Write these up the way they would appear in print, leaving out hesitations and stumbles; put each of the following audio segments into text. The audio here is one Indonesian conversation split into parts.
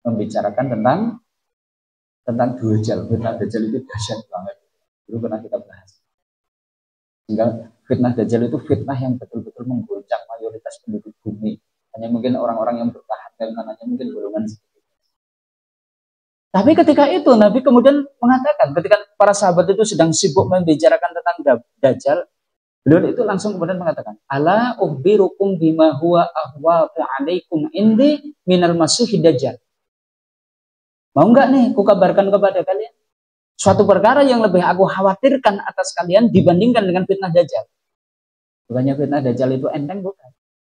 membicarakan tentang Dajjal. Fitnah Dajjal itu dahsyat banget. Dulu pernah kita bahas. Sehingga fitnah Dajjal itu fitnah yang betul-betul menggoncang mayoritas penduduk bumi. Hanya mungkin orang-orang yang bertahan karena hanya mungkin golongan sedikit. Tapi ketika itu Nabi kemudian mengatakan, ketika para sahabat itu sedang sibuk membicarakan tentang Dajjal, beliau itu langsung kemudian mengatakan, ala ukhbirukum bima huwa ahwaqu alaikum indi minal masiihid Dajjal. Mau enggak nih aku kabarkan kepada kalian suatu perkara yang lebih aku khawatirkan atas kalian dibandingkan dengan fitnah Dajjal. Bukannya fitnah Dajjal itu enteng, bukan.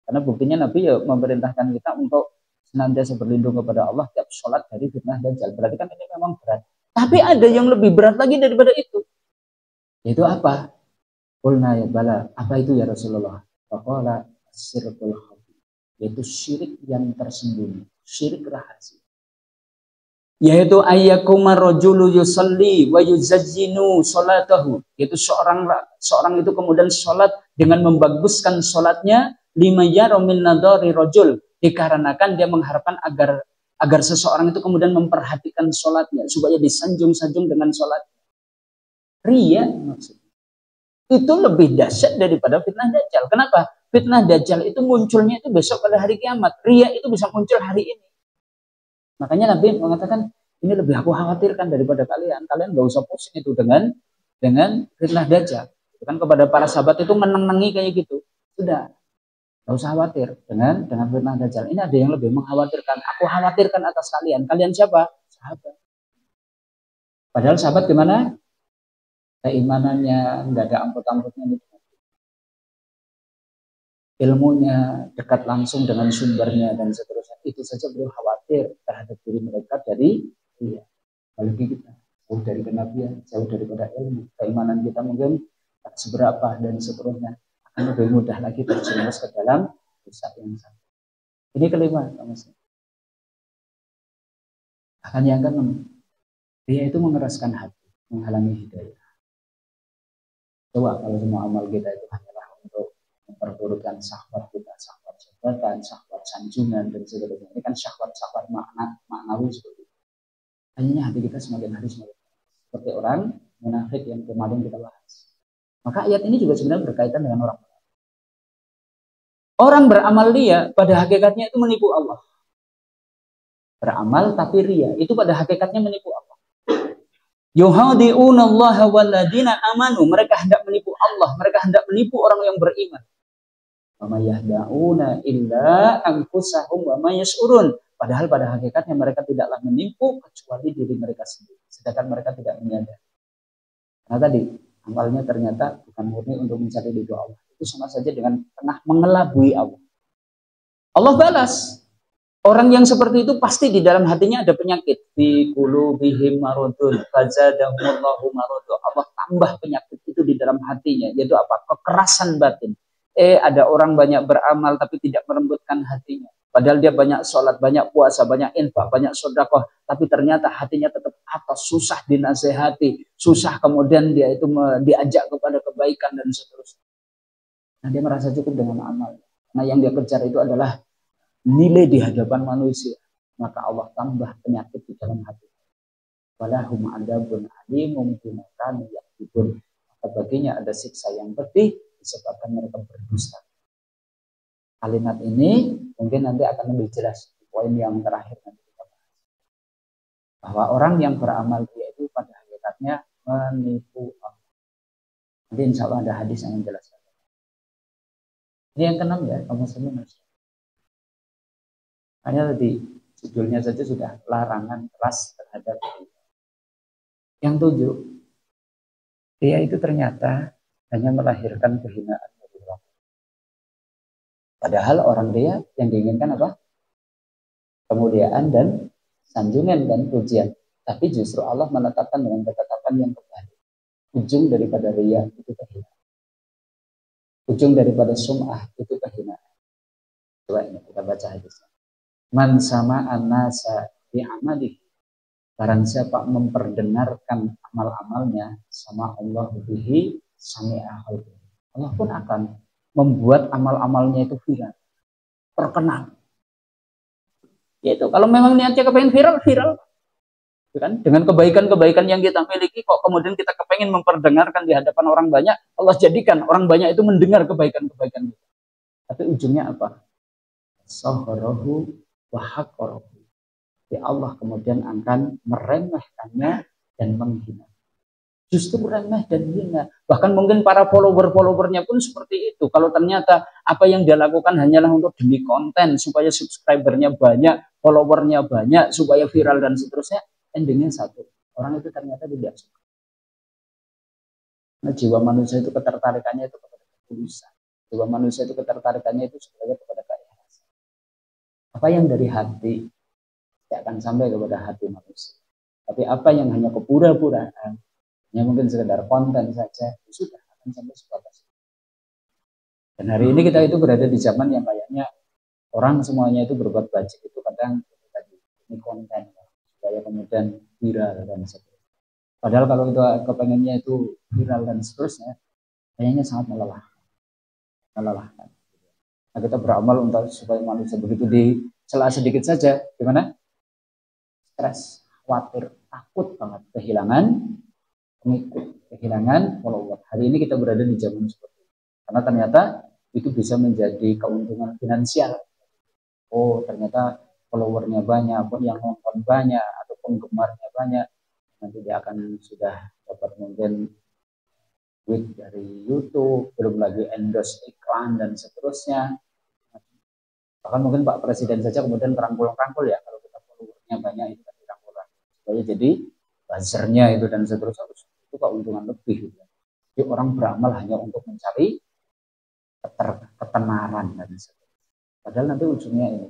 Karena buktinya Nabi ya memerintahkan kita untuk senantiasa berlindung kepada Allah tiap sholat dari fitnah Dajjal. Berarti kan ini memang berat. Tapi ada yang lebih berat lagi daripada itu. Yaitu apa? Qulna ya bala. Apa itu ya Rasulullah? Faqala syirkul khafi. Yaitu syirik yang tersembunyi. Syirik rahasia. Yaitu ayyakuma rajulu yusalli wa yuzazzinu salatahu. Yaitu seorang itu kemudian sholat dengan membaguskan sholatnya lima yara min nadari rajul, dikarenakan dia mengharapkan agar seseorang itu kemudian memperhatikan sholatnya supaya disanjung-sanjung dengan sholatnya. Ria maksudnya. Itu lebih dahsyat daripada fitnah Dajjal. Kenapa? Fitnah Dajjal itu munculnya itu besok pada hari kiamat. Ria itu bisa muncul hari ini. Makanya Nabi mengatakan, ini lebih aku khawatirkan daripada kalian. Kalian gak usah pusing itu dengan fitnah Dajjal. Kan kepada para sahabat itu menenangi kayak gitu. Sudah, gak usah khawatir dengan fitnah Dajjal. Ini ada yang lebih mengkhawatirkan. Aku khawatirkan atas kalian. Kalian siapa? Sahabat. Padahal sahabat gimana? Keimanannya nggak ada amput-amputnya. Ilmunya dekat langsung dengan sumbernya dan seterusnya. Itu saja beliau khawatir terhadap diri mereka dari apalagi kita jauh dari kenabian, jauh daripada ilmu. Keimanan kita mungkin tak seberapa dan seterusnya. Akan lebih mudah lagi terjerumus ke dalam dosa yang sama. Ini kelima, Mas. Akan yang keenam, dia itu mengeraskan hati, menghalangi hidayah. Coba kalau semua amal kita itu hanyalah untuk memperturutkan syahwat kita, syahwat jabatan, syahwat sanjungan dan sebagainya. Ini kan syahwat-syahwat maknawi seperti itu. Hanya hati kita semakin hari semakin seperti orang munafik yang kemarin kita bahas. Maka ayat ini juga sebenarnya berkaitan dengan orang. Orang beramal ria pada hakikatnya itu menipu Allah. Beramal tapi ria itu pada hakikatnya menipu Allah. Yuhadi'una Allah waladina amanu. Mereka hendak menipu Allah. Mereka hendak menipu orang yang beriman. Wa ma yahda'una illa anfusahum wa ma yash'urun. Padahal pada hakikatnya mereka tidaklah menipu kecuali diri mereka sendiri. Sedangkan mereka tidak menyadari. Karena tadi amalnya ternyata bukan murni untuk mencari ridho Allah. Itu sama saja dengan tengah mengelabui Allah. Allah balas. Orang yang seperti itu pasti di dalam hatinya ada penyakit. Fi qulubihim maradun fazadahumullahu maradun. Allah tambah penyakit itu di dalam hatinya. Yaitu apa? Kekerasan batin. Ada orang banyak beramal tapi tidak merembutkan hatinya. Padahal dia banyak sholat, banyak puasa, banyak infak, banyak sedekah. Tapi ternyata hatinya tetap atas, susah dinasehati. Susah kemudian dia itu diajak kepada kebaikan dan seterusnya. Nah dia merasa cukup dengan amal. Nah yang dia kejar itu adalah nilai di hadapan manusia, maka Allah tambah penyakit di dalam hati. Walahum adabun alimum bima kanu yaktubun. Maka baginya ada siksa yang pedih disebabkan mereka berdusta. Kalimat ini mungkin nanti akan lebih jelas di poin yang terakhir nanti kita bahas. Bahwa orang yang beramal dia itu pada hakikatnya menipu Allah. Nanti insya Allah ada hadis yang menjelaskan. Ini yang keenam ya, kaum muslimin. Hanya tadi judulnya saja sudah larangan keras terhadap dia. Yang tujuh, dia itu ternyata hanya melahirkan kehinaan dari orang. Padahal orang dia yang diinginkan apa? Kemuliaan dan sanjungan dan pujian. Tapi justru Allah menetapkan dengan ketetapan yang kebalik. Ujung daripada riya itu kehinaan. Ujung daripada sum'ah itu kehinaan. Coba ini kita baca hadisnya. Man sama an-nasa bi'amalihi. Barang siapa memperdengarkan amal-amalnya sama Allah bihi sami'a qalbihi. Allah pun akan membuat amal-amalnya itu viral, terkenal. Itu kalau memang niatnya kepengen viral, viral. Kan? Dengan kebaikan-kebaikan yang kita miliki, kok kemudian kita kepengen memperdengarkan di hadapan orang banyak, Allah jadikan orang banyak itu mendengar kebaikan-kebaikan kita. Tapi ujungnya apa? Saharahu wa haqqarahu. Ya Allah kemudian akan meremehkannya dan menghina. Justru remeh dan hina. Bahkan mungkin para follower-followernya pun seperti itu. Kalau ternyata apa yang dia lakukan hanyalah untuk demi konten, supaya subscribernya banyak, followernya banyak, supaya viral dan seterusnya, endingnya satu, orang itu ternyata tidak suka. Nah, jiwa manusia itu ketertarikannya itu kepada ketulusan. Jiwa manusia itu ketertarikannya itu sebenarnya kepada keikhlasan. Apa yang dari hati tidak akan sampai kepada hati manusia. Tapi apa yang hanya kepura-puraan, hanya mungkin sekedar konten saja, sudah akan sampai sebatas. Dan hari ini kita itu berada di zaman yang kayaknya orang semuanya itu berbuat baik itu kadang ini konten. Supaya kemudian viral dan seterusnya. Padahal kalau itu kepengennya itu viral dan seterusnya, kayaknya sangat melelahkan. Nah, kita beramal untuk supaya manusia begitu dicela sedikit saja, gimana? Stres, khawatir, takut banget kehilangan pengikut, kehilangan follower. Hari ini kita berada di zaman seperti itu. Karena ternyata itu bisa menjadi keuntungan finansial. Oh, ternyata followernya banyak, yang nonton banyak, atau penggemarnya banyak, nanti dia akan sudah dapat mungkin duit dari YouTube, belum lagi endorse iklan dan seterusnya. Bahkan mungkin Pak Presiden saja kemudian merangkul-rangkul ya, kalau kita followernya banyak itu kan dirangkul supaya jadi buzzernya itu dan seterusnya, itu keuntungan lebih. Gitu. Jadi orang beramal hanya untuk mencari ketenaran dan seterusnya. Padahal nanti ujungnya ini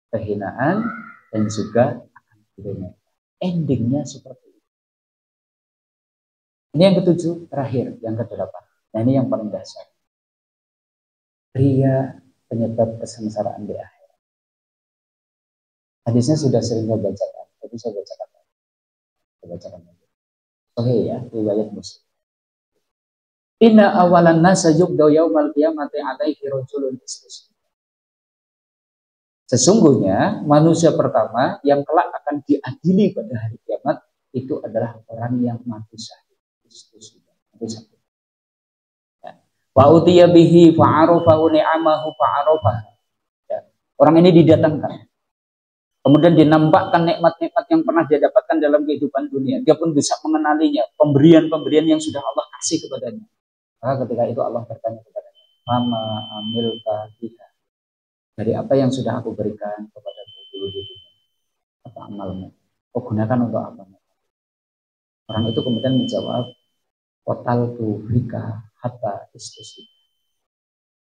kehinaan dan juga akan diremehkan. Endingnya seperti itu. Ini yang ketujuh, terakhir, yang kedelapan. Nah ini yang paling dasar. Ria penyebab kesengsaraan di akhirat. Hadisnya sudah sering saya bacakan, tapi saya bacakan. Oke ya, riwayat Muslim. Inna awalan nasa yubda yaumal qiyamati alaihi rajulun istisqa. Sesungguhnya manusia pertama yang kelak akan diadili pada hari kiamat itu adalah orang yang mati syahid. Wa utiya bihi fa'arafahu ni'amahu fa'arafaha. Orang ini didatangkan. Kemudian dinampakkan nikmat-nikmat yang pernah dia dapatkan dalam kehidupan dunia. Dia pun bisa mengenalinya, pemberian-pemberian yang sudah Allah kasih kepadanya. Maka ketika itu Allah bertanya kepadanya, "Mama amilka biha?" Dari apa yang sudah aku berikan kepada dulu di dunia, apa amalmu? Kau gunakan untuk apa? Orang itu kemudian menjawab, "Total tu bika hatta istisib."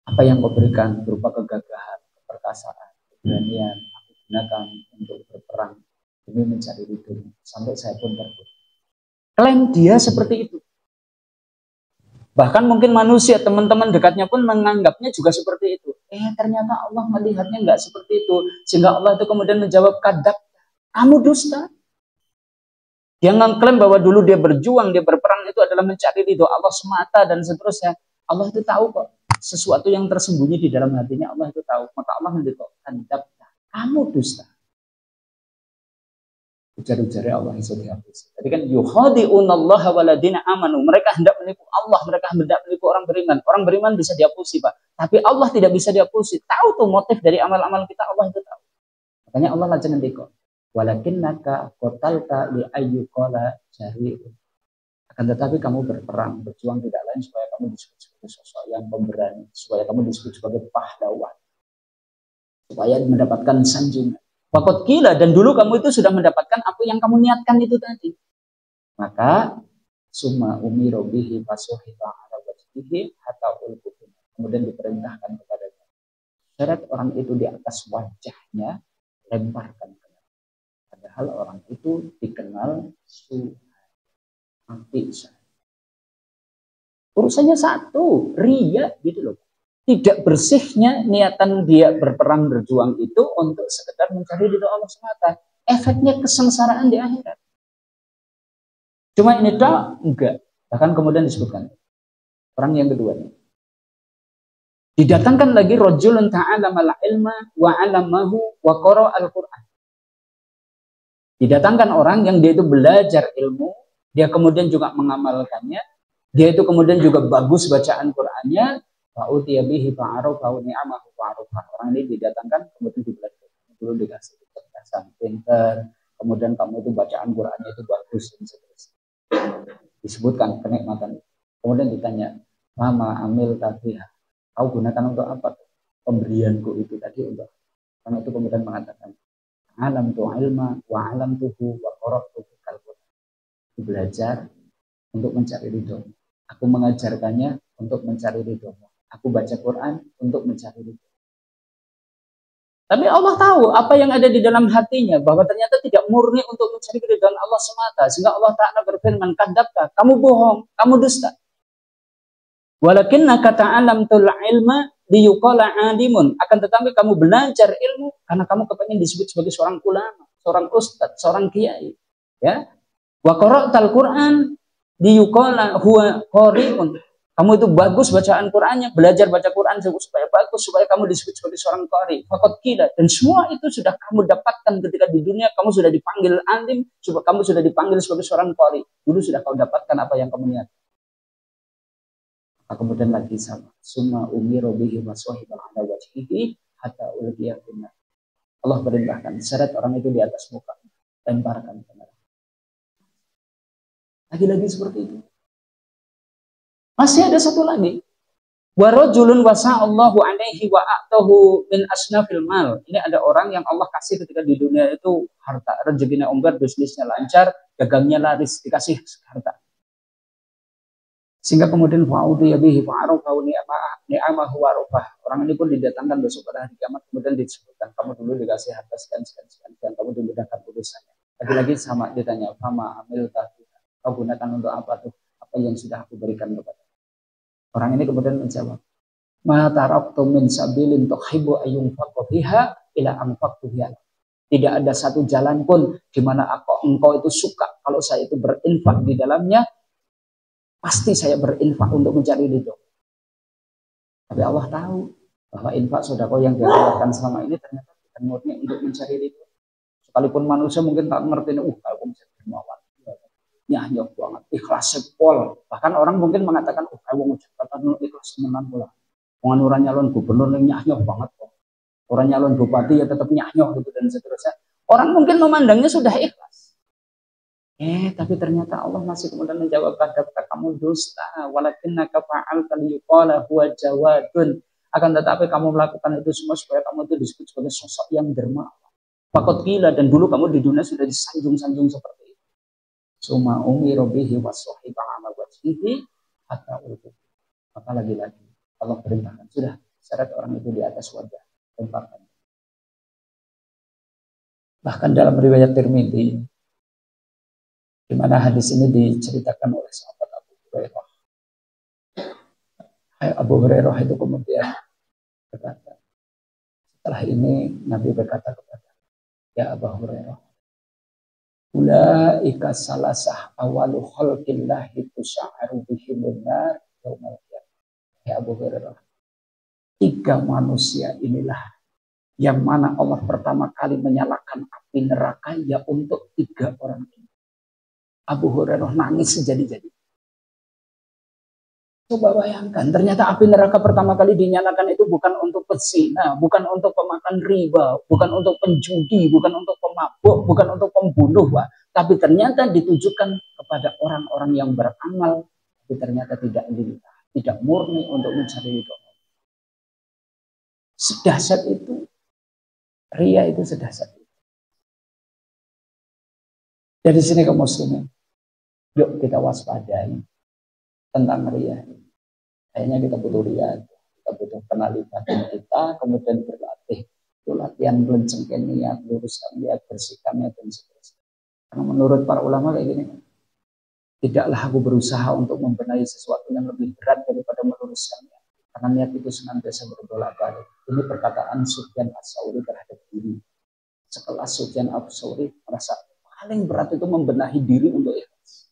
Apa yang kau berikan berupa kegagahan, keperkasaan, keberanian, aku gunakan untuk berperang demi mencari ridhomu sampai saya pun terbunuh. Klaim dia seperti itu. Bahkan mungkin manusia, teman-teman dekatnya pun menganggapnya juga seperti itu. Ternyata Allah melihatnya enggak seperti itu. Sehingga Allah itu kemudian menjawab, "Kadzab, kamu dusta." Dia mengklaim bahwa dulu dia berjuang, dia berperang itu adalah mencari ridho Allah semata dan seterusnya. Allah itu tahu kok. Sesuatu yang tersembunyi di dalam hatinya Allah itu tahu. Maka Allah mendekatkan, "Kadzab, kamu dusta." Ujar-ujarnya Allah itu dihapus. Jadi kan yukhadi'unallaha waladina amanu. Mereka hendak menipu Allah, mereka hendak menipu orang beriman. Orang beriman bisa dihapusi, Pak. Tapi Allah tidak bisa dihapusi. Tahu tuh motif dari amal-amal kita, Allah itu tahu. Makanya Allah lajeng ngendika, "Walakinnaka qatalta li ayyuqala jari'un." Akan tetapi kamu berperang, berjuang tidak lain supaya kamu disebut sebagai sosok yang pemberani, supaya kamu disebut sebagai pahlawan, supaya mendapatkan sanjungan. Fakot gila, dan dulu kamu itu sudah mendapatkan apa yang kamu niatkan itu tadi. Maka summa umiro bihi fasuhita ala wajhihi hatta ulquhu. Kemudian diperintahkan kepadanya. Syarat orang itu di atas wajahnya lemparkan. Padahal orang itu dikenal mati. Urusannya satu, ria gitu loh. Tidak bersihnya niatan dia berperang berjuang itu untuk sekedar mencari ridho Allah semata. Efeknya kesengsaraan di akhirat. Cuma ini tak enggak. Bahkan kemudian disebutkan orang yang kedua ini. Didatangkan lagi rajulun ta'allama al-ilma wa 'allamahu wa qara'a al-Qur'an. Didatangkan orang yang dia itu belajar ilmu, dia kemudian juga mengamalkannya, dia itu kemudian juga bagus bacaan Qur'annya, fa'utiya bihi fa'arafahu ni'amahu fa'arafa. Orang ini didatangkan kemudian dibelajar. Dulu dikasih kecerdasan, pinter, kemudian kamu itu bacaan Qur'annya itu bagus dan seterusnya. Disebutkan kenikmatan. Kemudian ditanya, Mama amil tafiha. Kau gunakan untuk apa? Pemberianku itu tadi untuk. Karena itu kemudian mengatakan, alam tu ilma wa alam tuhu wa qara'tuhu kalqur. Belajar untuk mencari ridho. Aku mengajarkannya untuk mencari ridho. Aku baca Quran untuk mencari ridho. Tapi Allah tahu apa yang ada di dalam hatinya, bahwa ternyata tidak murni untuk mencari keridhaan Allah semata. Sehingga Allah Ta'ala berfirman, kadzabta, kamu bohong, kamu dusta. Walakinnaka ta'alamtul ilma liyuqala alimun. Akan tetapi kamu belajar ilmu karena kamu kepengen disebut sebagai seorang ulama, seorang ustadz, seorang kiai. Ya. Wa qara'tal Qur'an liyuqala huwa qari'un. Kamu itu bagus bacaan Qur'annya, belajar baca Qur'an supaya bagus, supaya kamu disebut sebagai seorang qari. Faqad qila. Dan semua itu sudah kamu dapatkan ketika di dunia, kamu sudah dipanggil alim, kamu sudah dipanggil sebagai seorang qari. Dulu sudah kau dapatkan apa yang kamu niat. Kemudian lagi sama summa umiru bihi waswahibal ala wajhihi hatta ulqiya finnar. Allah perintahkan seret orang itu di atas muka, lemparkan ke neraka. Lagi-lagi seperti itu. Masih ada satu lagi. Wa rajulun wasa'allahu alaihi wa a'tahu min asnafil mal. Ini ada orang yang Allah kasih ketika di dunia itu harta, rezekinya umbar, bisnisnya lancar, dagangnya laris, dikasih harta. Sehingga kemudian fa'udhiya bihi fa'arafahu ni'amahu wa rafah. Orang ini pun didatangkan besok pada hari kiamat, kemudian disebutkan kamu dulu dikasih harta sekian, kamu dimudahkan urusannya. Lagi-lagi sama ditanya, fama amil tafiha. Kau gunakan untuk apa tuh? Apa yang sudah aku berikan kepada. Orang ini kemudian menjawab, ma taraktu min sabilin tuhibbu ayyunfaqa biha ila anfaqtu biha. Tidak ada satu jalan pun di mana engkau itu suka kalau saya itu berinfak di dalamnya. Pasti saya berinfak untuk mencari ridho. Tapi Allah tahu bahwa infak sedekah yang dia keluarkan selama ini ternyata bukan murni untuk mencari ridho. Sekalipun manusia mungkin tak ngerti, kalau bisa dermawan, nyanyok banget, ikhlas sepol. Bahkan orang mungkin mengatakan, kalau mau cepat ikhlas tenan pula. Orang nyalon gubernur yang nyanyok banget kok. Orang nyalon bupati ya tetap nyanyok gitu dan seterusnya. Orang mungkin memandangnya sudah ikhlas. Tapi ternyata Allah masih kemudian menjawab, kadzabta, kamu dusta, walakinnaka fa'alta liyuqala huwa jawadun. Akan tetapi kamu melakukan itu semua supaya kamu itu disebut sebagai sosok yang dermawan. Faqad qila, dan dulu kamu di dunia sudah disanjung-sanjung seperti itu. Summa umiru bihi waswahiba ala wajhihi hatta ulqi. Maka lagi-lagi Allah perintahkan, sudah seret orang itu di atas wajah, lemparkan. Bahkan dalam riwayat Tirmidzi, di mana hadis ini diceritakan oleh sahabat Abu Hurairah. Abu Hurairah itu kemudian berkata, setelah ini Nabi berkata kepada, ya Abu Hurairah, ulaika salasah awalu khalqillahi tusya'aru bihim nar yaumal qiyamah. Ya Abu Hurairah, 3 manusia inilah yang mana Allah pertama kali menyalakan api neraka ya untuk 3 orang ini. Abu Hurairah nangis sejadi-jadi. Coba bayangkan, ternyata api neraka pertama kali dinyalakan itu bukan untuk pezina, bukan untuk pemakan riba, bukan untuk penjudi, bukan untuk pemabuk, bukan untuk pembunuh, Pak. Tapi ternyata ditujukan kepada orang-orang yang beramal, tapi ternyata tidak murni untuk mencari itu. Sedahsyat itu, ria itu sedahsyat itu. Dari sini kaum muslimin, yuk kita waspadai tentang ria. Kayaknya kita butuh ria, kita butuh kenali batin kita, kemudian berlatih. Itu latihan melencengkan niat, luruskan niat, bersihkan niat, dan seterusnya. Karena menurut para ulama kayak gini, tidaklah aku berusaha untuk membenahi sesuatu yang lebih berat daripada meluruskan niat. Karena niat itu senantiasa berbolak-balik. Ini perkataan Sufyan Ats-Tsauri terhadap diri. Sekelas Sufyan Ats-Tsauri merasa paling berat itu membenahi diri untuk ikhlas.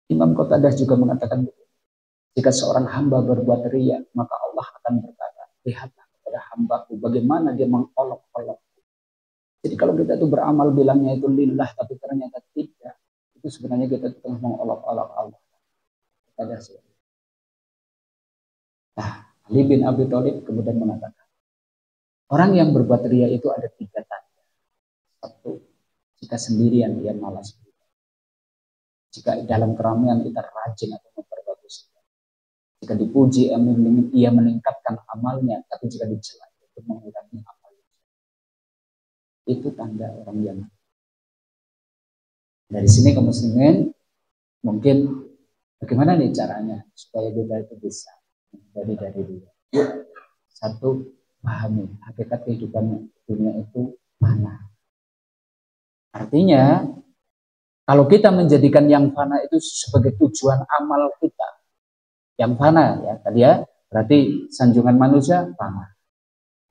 Imam Qatadah juga mengatakan, jika seorang hamba berbuat riya, maka Allah akan berkata, lihatlah kepada hambaku bagaimana dia mengolok-olok. Jadi kalau kita itu beramal bilangnya itu lillah tapi ternyata tidak, itu sebenarnya kita tengah mengolok-olok Allah. Nah, Ali bin Abi Thalib kemudian mengatakan, orang yang berbuat riya itu ada 3 tanda. Satu, jika sendirian ia malas. Jika dalam keramaian kita rajin atau memperbagus. Jika dipuji ia meningkatkan amalnya, tapi jika dicela itu mengurangi amalnya. Itu tanda orang yang. Dari sini kaum muslimin mungkin bagaimana nih caranya supaya kita itu bisa dari dia. Satu, pahami hakikat kehidupan dunia itu fana. Artinya kalau kita menjadikan yang fana itu sebagai tujuan amal kita, yang fana ya tadi ya, berarti sanjungan manusia fana,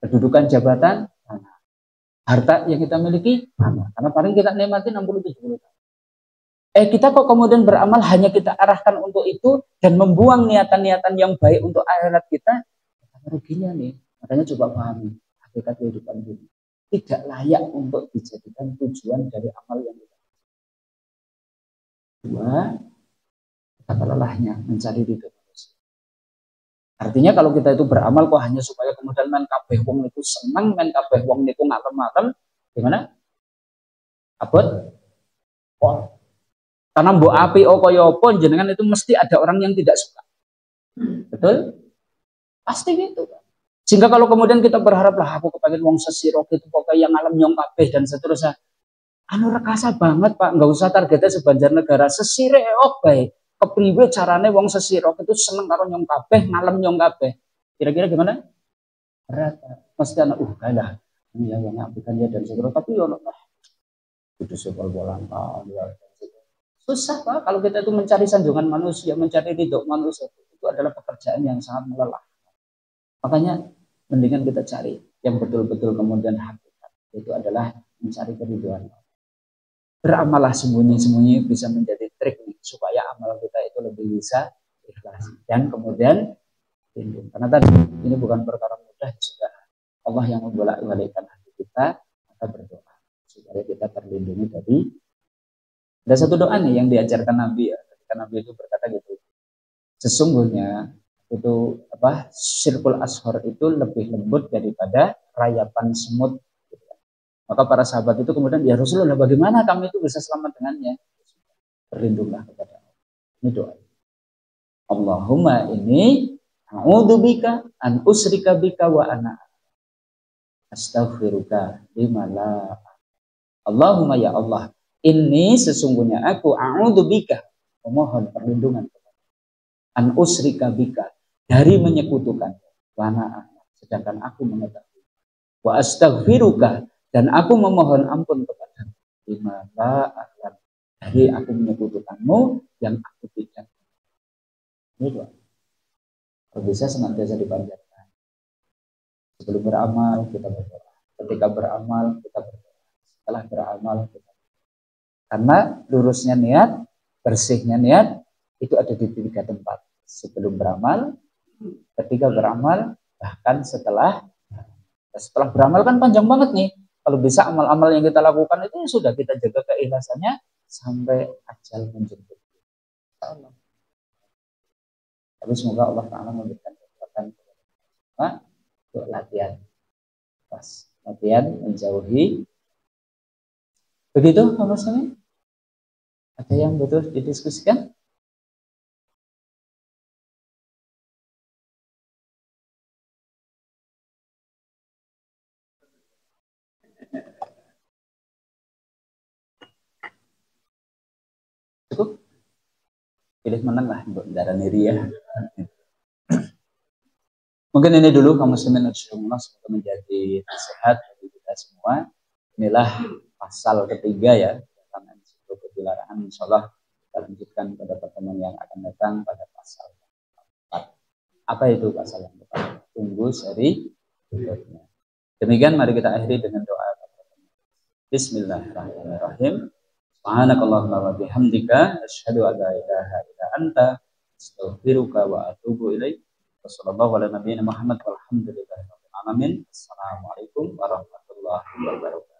kedudukan jabatan fana, harta yang kita miliki fana, karena paling kita nikmati 60-70 tahun. Kita kok kemudian beramal hanya kita arahkan untuk itu dan membuang niatan-niatan yang baik untuk akhirat kita, ruginya nih. Makanya coba pahami hakikat kehidupan ini tidak layak untuk dijadikan tujuan dari amal yang kita. Dua, kata lelahnya mencari ridho manusia. Artinya kalau kita itu beramal kok hanya supaya kemudian main kabeh wong itu senang, main kabeh wong itu ngalem-ngalem, gimana? Abot? Pol. Karena mbok api kaya apa jenengan itu mesti ada orang yang tidak suka. Betul? Pasti gitu. Sehingga kalau kemudian kita berharap lah aku kepengen wong sesirok itu pokoknya yang alam nyong kabeh dan seterusnya. Anu rekasa banget Pak, nggak usah targetnya sebanjarnegara, sesirok bae. Kepriwe carane wong sesirok itu seneng karo nyong kabeh, ngalem nyong kabeh. Kira-kira gimana? Berat. Mesti anak kalah. Ini yang ngapikan ya dan seterusnya. Tapi ya itu sebal bolang susah Pak kalau kita itu mencari sanjungan manusia, mencari ridho manusia, itu adalah pekerjaan yang sangat melelahkan. Makanya mendingan kita cari yang betul-betul kemudian hakikat, itu adalah mencari keridhoan. Beramalah sembunyi-sembunyi bisa menjadi trik supaya amal kita itu lebih bisa ikhlas dan kemudian lindung. Karena tadi ini bukan perkara mudah juga. Allah yang membolak-balikkan hati kita, maka berdoa supaya kita terlindungi dari. Ada satu doa nih yang diajarkan Nabi ya, ketika Nabi itu berkata gitu. Sesungguhnya itu syirkul ashor itu lebih lembut daripada rayapan semut. Maka para sahabat itu kemudian ya Rasulullah bagaimana kami itu bisa selamat dengannya? Berlindunglah kepada Allah. Ini doa. Allahumma ini a'udzubika an usrika bika wa ana astaghfiruka lima la. Allahumma ya Allah, ini sesungguhnya aku a'udzubika memohon perlindungan an usrika bika dari menyekutukan wana sedangkan aku mengetahui wa astaghfiruka dan aku memohon ampun kepadamu lima la a'lam dari aku menyekutukanmu yang aku tidak. Ini doa. Kalau bisa senantiasa dipanjatkan. Sebelum beramal kita berdoa, ketika beramal kita berdoa, setelah beramal kita berdoa. Karena lurusnya niat, bersihnya niat itu ada di 3 tempat. Sebelum beramal, ketika beramal, bahkan setelah beramal kan panjang banget nih. Kalau bisa amal-amal yang kita lakukan itu sudah kita jaga keikhlasannya sampai ajal menjemput. Tapi semoga Allah Ta'ala memberikan kekuatan untuk latihan. Latihan menjauhi. Begitu Pak Muslim? Ada yang betul didiskusikan? Cukup? Pilih menang lah untuk darah Niria. Mungkin ini dulu kaum muslimin insyaallah semoga menjadi nasihat bagi kita semua. Inilah pasal ketiga ya tentang ensiklopedia dilarang. Insyaallah kita lanjutkan pada pertemuan yang akan datang pada pasal 4. Apa itu pasal yang keempat? Tunggu seri berikutnya. Demikian mari kita akhiri dengan doa. Bismillahirrahmanirrahim. Subhanakallahumma wa bihamdika asyhadu an la ilaha illa anta astaghfiruka wa atubu ilaik. Wassallallahu ala nabiyina Muhammad walhamdulillahi rabbil alamin. Assalamualaikum warahmatullahi wabarakatuh.